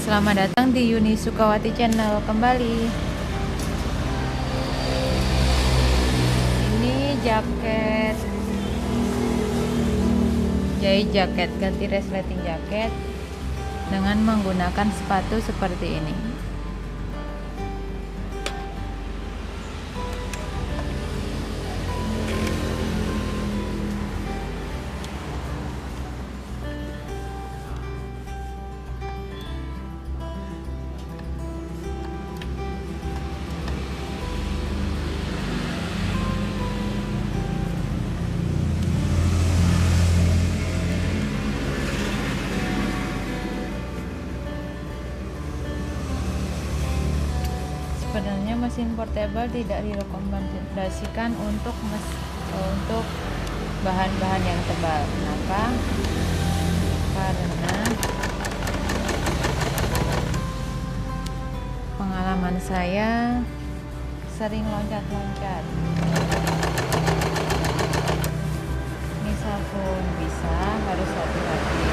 Selamat datang di Yuni Sukawati Channel kembali. Ini jaket, jahit jaket, ganti resleting jaket dengan menggunakan sepatu seperti ini. Sebenarnya mesin portable tidak direkomendasikan untuk bahan-bahan yang tebal. Kenapa? Karena pengalaman saya sering loncat-loncat. Misal pun bisa, harus hati-hati.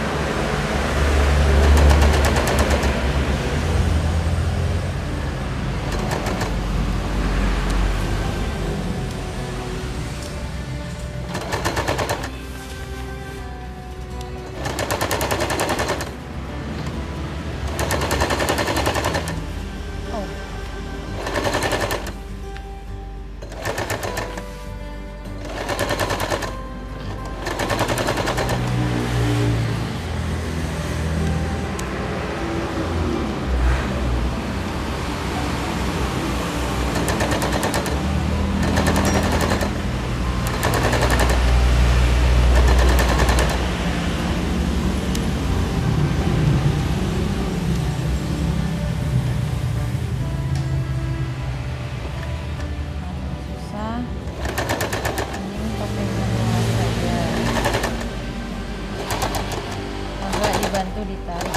Bantu ditarik.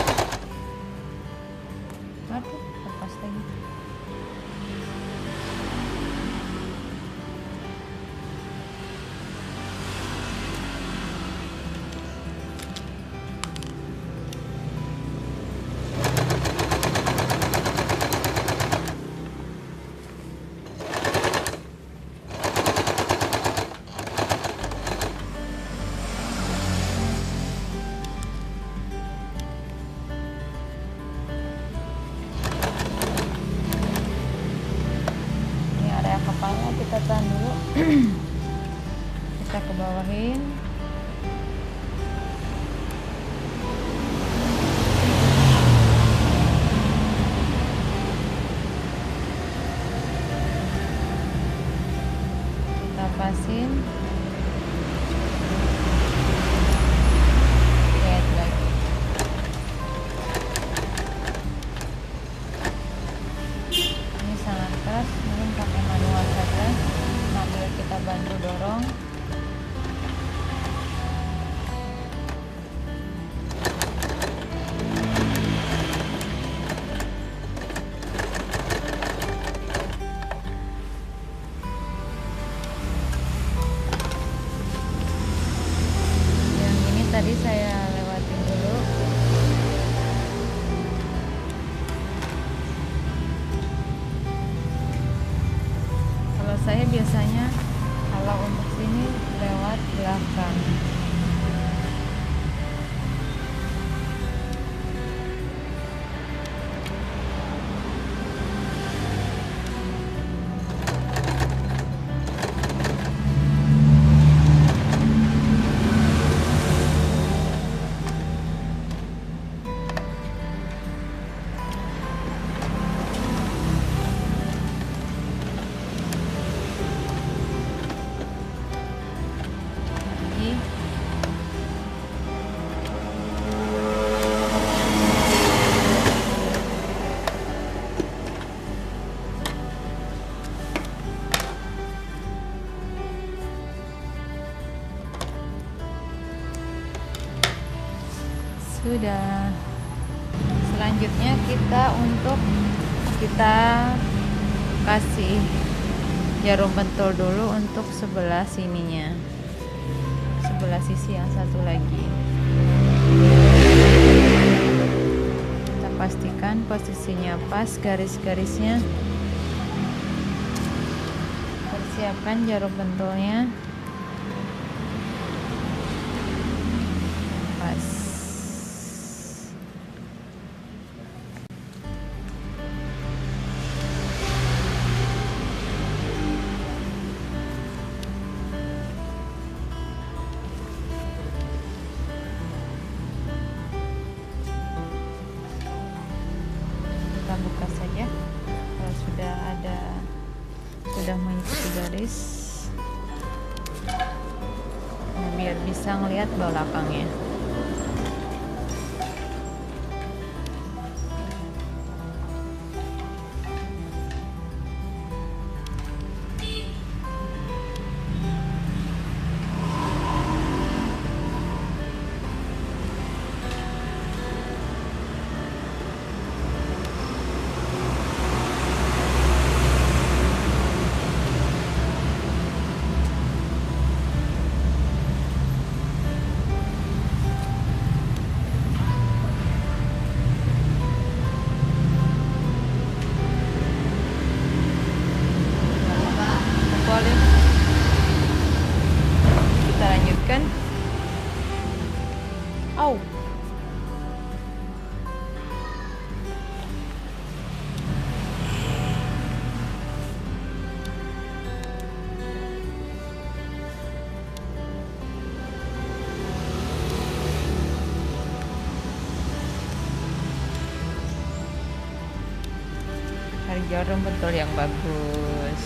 Aduh, lepas lagi. Kepala kita tahan dulu. Kita ke bawahin. Kita pasin. Lihat lagi. Ini sangat keras, mungkin pakai manual saja sambil kita bantu dorong. Yang ini tadi saya lewatin dulu. Saya biasanya kalau untuk sini lewat belakang. Sudah. Selanjutnya kita kasih jarum pentul dulu untuk sebelah sininya, sebelah sisi yang satu lagi. Kita Pastikan posisinya pas garis-garisnya. Persiapkan jarum pentulnya. Pas. Kita buka saja kalau sudah mengikuti garis. Nah, biar bisa ngelihat belakangnya. Kita lanjutkan. Oh. Cari jarum pentul yang bagus.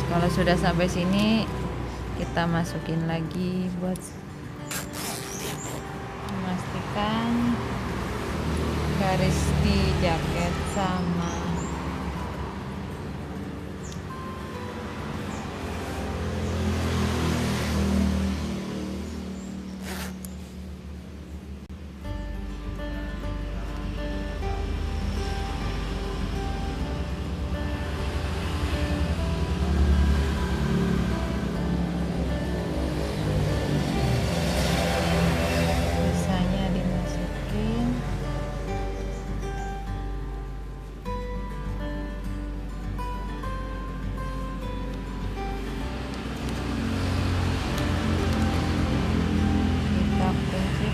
Kalau sudah sampai sini, kita masukin lagi buat memastikan garis di jaket sama.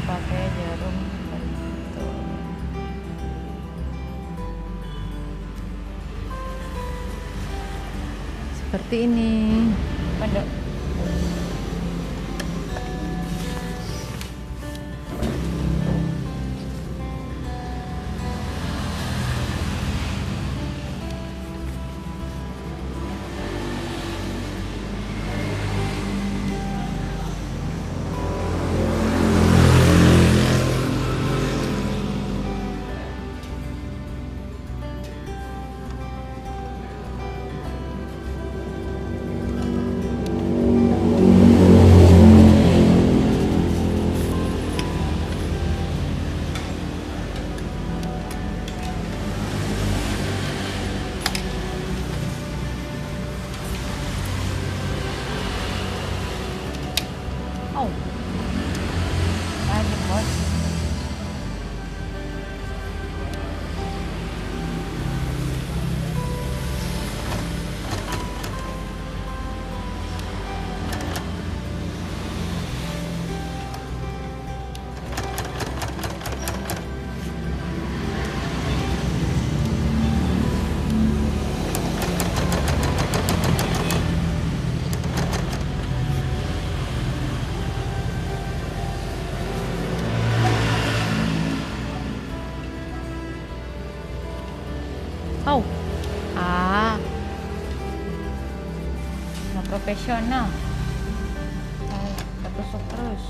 Pakai jarum pentul seperti ini. Pada profesional. Kita tusuk terus.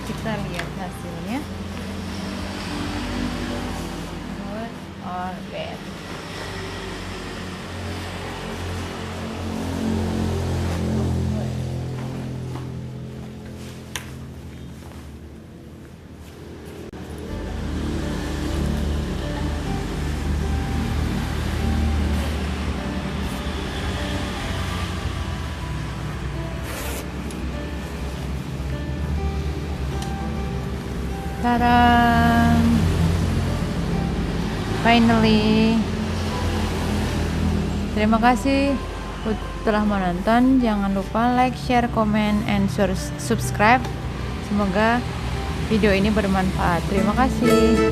Kita lihat hasilnya. Good or bad? Ta-da! Finally. Terima kasih telah menonton. Jangan lupa like, share, comment, and subscribe. Semoga video ini bermanfaat. Terima kasih.